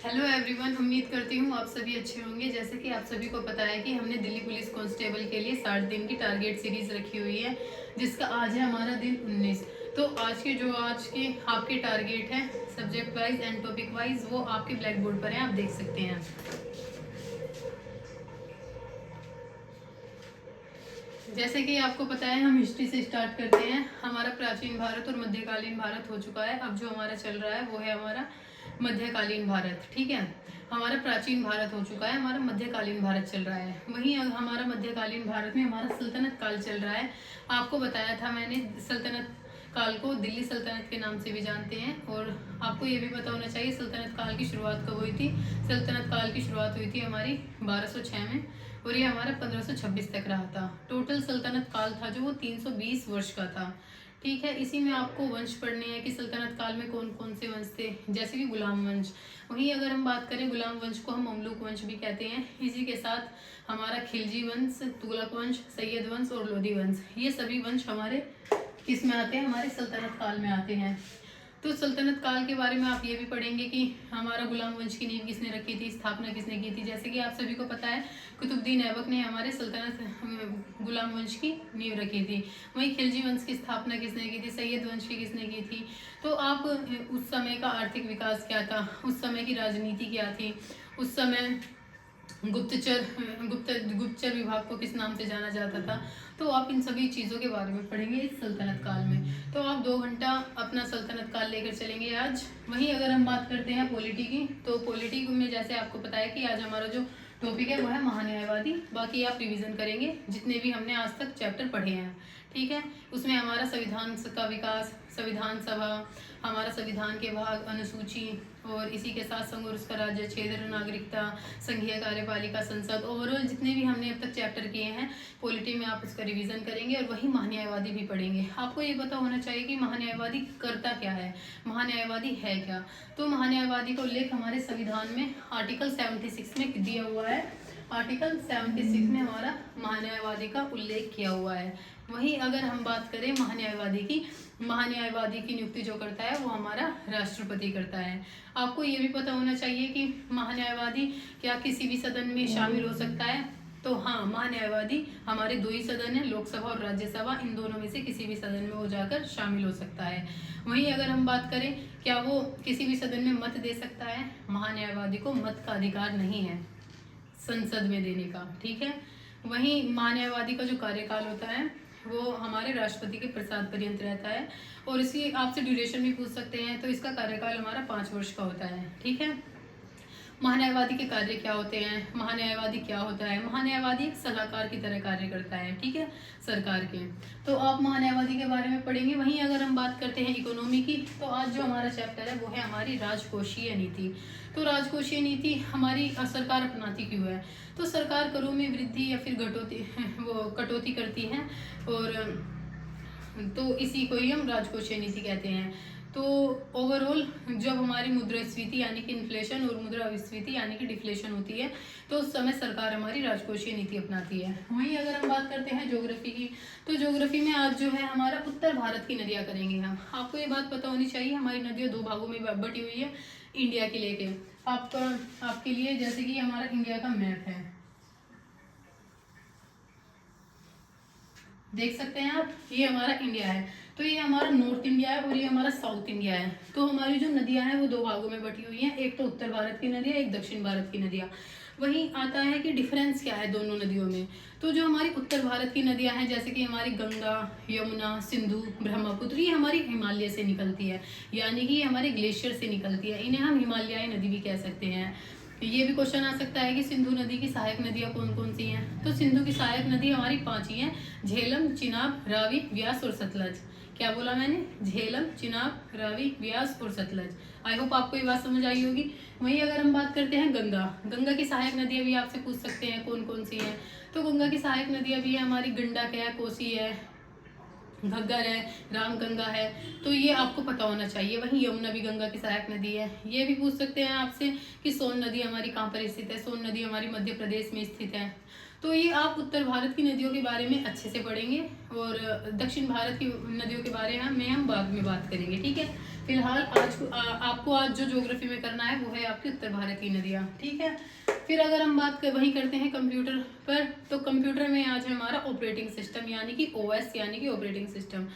Hello everyone, उम्मीद करती हूँ आप सभी अच्छे होंगे। जैसे कि आप सभी को पता है कि हमने दिल्ली पुलिस कांस्टेबल के लिए 60 दिन की टारगेट सीरीज रखी हुई है, जिसका आज है हमारा दिन 19। तो आज के आपके टारगेट हैं subject wise and topic wise, वो आपके ब्लैक बोर्ड पर हैं, आप देख सकते हैं। जैसे कि आपको पता है, हम हिस्ट्री से स्टार्ट करते हैं। हमारा प्राचीन भारत और मध्यकालीन भारत हो चुका है। अब जो हमारा चल रहा है वो है हमारा मध्यकालीन भारत। ठीक है, हमारा प्राचीन भारत हो चुका है, हमारा मध्यकालीन भारत चल रहा है। वहीं हमारा मध्यकालीन भारत में हमारा सल्तनत काल चल रहा है। आपको बताया था मैंने, सल्तनत काल को दिल्ली सल्तनत के नाम से भी जानते हैं। और आपको ये भी पता होना चाहिए सल्तनत काल की शुरुआत कब हुई थी। सल्तनत काल की शुरुआत हुई थी हमारी 1206 में, और ये हमारा 1526 तक रहा था। टोटल सल्तनत काल था जो वो 320 वर्ष का था। ठीक है, इसी में आपको वंश पढ़ने हैं कि सल्तनत काल में कौन कौन से वंश थे, जैसे कि गुलाम वंश। वहीं अगर हम बात करें, गुलाम वंश को हम ममलूक वंश भी कहते हैं। इसी के साथ हमारा खिलजी वंश, तुगलक वंश, सैयद वंश और लोधी वंश, ये सभी वंश हमारे किस में आते हैं, हमारे सल्तनत काल में आते हैं। तो सल्तनत काल के बारे में आप ये भी पढ़ेंगे कि हमारा गुलाम वंश की नींव किसने रखी थी, स्थापना किसने की थी। जैसे कि आप सभी को पता है, कुतुबुद्दीन ऐबक ने हमारे सल्तनत गुलाम वंश की नींव रखी थी। वहीं खिलजी वंश की स्थापना किसने की थी, सैयद वंश की किसने की थी। तो आप उस समय का आर्थिक विकास क्या था, उस समय की राजनीति क्या थी, उस समय गुप्तचर विभाग को किस नाम से जाना जाता था, तो आप इन सभी चीज़ों के बारे में पढ़ेंगे इस सल्तनत काल में। तो आप 2 घंटा अपना सल्तनत काल लेकर चलेंगे आज। वहीं अगर हम बात करते हैं पॉलिटी की, तो पॉलिटी में जैसे आपको पता है कि आज हमारा जो टॉपिक है वो है महान्यायवादी। बाकी आप रिवीजन करेंगे जितने भी हमने आज तक चैप्टर पढ़े हैं। ठीक है, उसमें हमारा संविधान का विकास, संविधान सभा, हमारा संविधान के भाग, अनुसूची, और इसी के साथ संघ और उसका राज्य क्षेत्र, नागरिकता, संघीय कार्यपालिका, संसद, ओवरऑल जितने भी हमने अब तक चैप्टर किए हैं पॉलिटी में, आप उसका रिवीजन करेंगे। और वही महान्यायवादी भी पढ़ेंगे। आपको ये पता होना चाहिए कि महान्यायवादी करता क्या है, महान्यायवादी है क्या। तो महान्यायवादी का उल्लेख हमारे संविधान में आर्टिकल 76 में दिया हुआ है। आर्टिकल 76 में हमारा महान्यायवादी का उल्लेख किया हुआ है। वहीं अगर हम बात करें महान्यायवादी की, महान्यायवादी की नियुक्ति जो करता है वो हमारा राष्ट्रपति करता है। आपको ये भी पता होना चाहिए कि महान्यायवादी क्या किसी भी सदन में शामिल हो सकता है। तो हाँ, महान्यायवादी हमारे 2 ही सदन है, लोकसभा और राज्यसभा, इन दोनों में से किसी भी सदन में वो जाकर शामिल हो सकता है। वहीं अगर हम बात करें क्या वो किसी भी सदन में मत दे सकता है, महान्यायवादी को मत का अधिकार नहीं है संसद में देने का। ठीक है, वहीं महान्यायवादी का जो कार्यकाल होता है वो हमारे राष्ट्रपति के प्रसाद पर्यंत रहता है। और इसकी आपसे ड्यूरेशन भी पूछ सकते हैं, तो इसका कार्यकाल हमारा 5 वर्ष का होता है। ठीक है, महान्यायवादी के कार्य क्या होते हैं, महान्यायवादी क्या होता है। महान्यायवादी एक सलाहकार की तरह कार्य करता है, ठीक है, सरकार के। तो आप महान्यायवादी के बारे में पढ़ेंगे। वहीं अगर हम बात करते हैं इकोनॉमी की, तो आज जो हमारा चैप्टर है वो है हमारी राजकोषीय नीति। तो राजकोषीय नीति हमारी सरकार अपनाती क्यों है, तो सरकार करों में वृद्धि या फिर कटौती करती है, और तो इसी को ही हम राजकोषीय नीति कहते हैं। तो ओवरऑल जब हमारी मुद्रास्फीति यानी कि इन्फ्लेशन और मुद्रास्फीति यानी कि डिफ्लेशन होती है, तो उस समय सरकार हमारी राजकोषीय नीति अपनाती है। वहीं अगर हम बात करते हैं ज्योग्राफी की, तो ज्योग्राफी में आज जो है हमारा उत्तर भारत की नदियाँ करेंगे हम। आपको ये बात पता होनी चाहिए, हमारी नदियाँ 2 भागों में बटी हुई है इंडिया के लेके। आपके लिए जैसे कि हमारा इंडिया का मैप है, देख सकते हैं आप, ये हमारा इंडिया है। तो ये हमारा नॉर्थ इंडिया है और ये हमारा साउथ इंडिया है। तो हमारी जो नदियां हैं वो 2 भागों में बटी हुई हैं, एक तो उत्तर भारत की नदियाँ, एक दक्षिण भारत की नदियाँ। वहीं आता है कि डिफरेंस क्या है दोनों नदियों में। तो जो हमारी उत्तर भारत की नदियां हैं, जैसे कि हमारी गंगा, यमुना, सिंधु, ब्रह्मपुत्र, ये हमारी हिमालय से निकलती है, यानी कि ये हमारे ग्लेशियर से निकलती है। इन्हें हम हिमालयी नदी भी कह सकते हैं। ये भी क्वेश्चन आ सकता है कि सिंधु नदी की सहायक नदियां कौन कौन सी हैं। तो सिंधु की सहायक नदी हमारी 5 ही हैं, झेलम, चिनाब, रावी, व्यास और सतलज। क्या बोला मैंने, झेलम, चिनाब, रावी, व्यास और सतलज। आई होप आपको ये बात समझ आई होगी। वहीं अगर हम बात करते हैं गंगा, गंगा की सहायक नदियां भी आपसे पूछ सकते हैं कौन कौन सी हैं। तो गंगा की सहायक नदियां भी है हमारी गंडक है, कोसी है, घग्गर है, रामगंगा है। तो ये आपको पता होना चाहिए। वहीं यमुना भी गंगा की सहायक नदी है। ये भी पूछ सकते हैं आपसे कि सोन नदी हमारी कहाँ पर स्थित है। सोन नदी हमारी मध्य प्रदेश में स्थित है। तो ये आप उत्तर भारत की नदियों के बारे में अच्छे से पढ़ेंगे, और दक्षिण भारत की नदियों के बारे में हम बाद में बात करेंगे। ठीक है, फिलहाल आपको आज जो ज्योग्राफी में करना है वो है आपकी उत्तर भारत की नदियाँ, ठीक है। फिर अगर हम वही करते हैं कंप्यूटर पर, तो कंप्यूटर में आज है हमारा ऑपरेटिंग सिस्टम यानी कि ओएस यानी कि ऑपरेटिंग सिस्टम।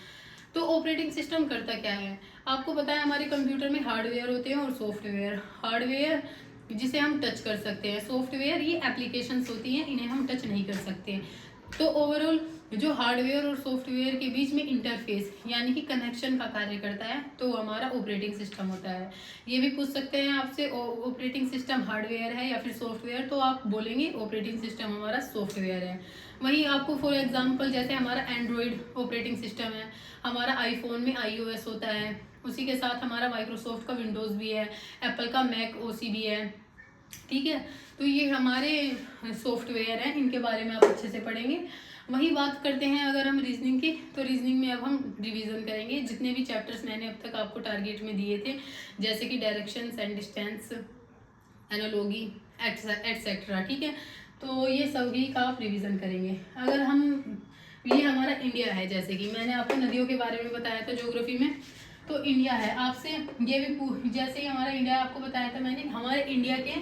तो ऑपरेटिंग सिस्टम करता क्या है, आपको पता है हमारे कंप्यूटर में हार्डवेयर होते हैं और सॉफ्टवेयर। हार्डवेयर जिसे हम टच कर सकते हैं, सॉफ्टवेयर ये एप्लीकेशंस होती हैं, इन्हें हम टच नहीं कर सकते। तो ओवरऑल जो हार्डवेयर और सॉफ्टवेयर के बीच में इंटरफेस यानी कि कनेक्शन का कार्य करता है, तो हमारा ऑपरेटिंग सिस्टम होता है। ये भी पूछ सकते हैं आपसे ऑपरेटिंग सिस्टम हार्डवेयर है या फिर सॉफ्टवेयर, तो आप बोलेंगे ऑपरेटिंग सिस्टम हमारा सॉफ्टवेयर है। वहीं आपको फॉर एग्जांपल जैसे हमारा एंड्रॉयड ऑपरेटिंग सिस्टम है, हमारा आईफोन में iOS होता है, उसी के साथ हमारा माइक्रोसॉफ्ट का विंडोज़ भी है, एप्पल का मैक ओसी भी है, ठीक है। तो ये हमारे सॉफ्टवेयर हैं, इनके बारे में आप अच्छे से पढ़ेंगे। वही बात करते हैं अगर हम रीजनिंग की, तो रीजनिंग में अब हम रिवीजन करेंगे जितने भी चैप्टर्स मैंने अब तक आपको टारगेट में दिए थे, जैसे कि directions and distance, analogy etcetera, ठीक है। तो ये सभी का आप रिवीजन करेंगे। अगर हम ये हमारा इंडिया है, जैसे कि मैंने आपको नदियों के बारे में बताया था ज्योग्राफी में, तो इंडिया है। आपसे ये भी जैसे ही हमारा इंडिया आपको बताया था मैंने, हमारे इंडिया के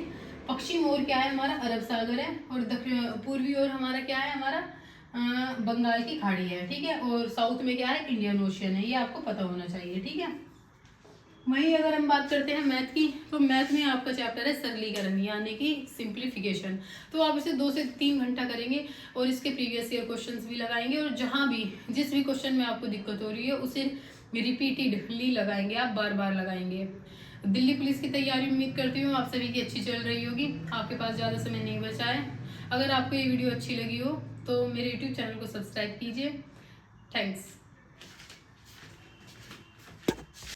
पश्चिम ओर क्या है, हमारा अरब सागर है, और दक्षिण पूर्वी ओर हमारा क्या है, हमारा बंगाल की खाड़ी है, ठीक है। और साउथ में क्या है, इंडियन ओशियन है, ये आपको पता होना चाहिए, ठीक है। वहीं अगर हम बात करते हैं मैथ की, तो मैथ में आपका चैप्टर है सरलीकरण यानी कि सिंप्लीफिकेशन। तो आप इसे 2 से 3 घंटा करेंगे और इसके प्रीवियस ईयर क्वेश्चंस भी लगाएंगे, और जहां भी जिस भी क्वेश्चन में आपको दिक्कत हो रही है उसे रिपीटेडली लगाएंगे, आप बार बार लगाएंगे। दिल्ली पुलिस की तैयारी उम्मीद करती हूँ आप सभी की अच्छी चल रही होगी, आपके पास ज़्यादा समय नहीं बचा है। अगर आपको ये वीडियो अच्छी लगी हो तो मेरे यूट्यूब चैनल को सब्सक्राइब कीजिए। थैंक्स।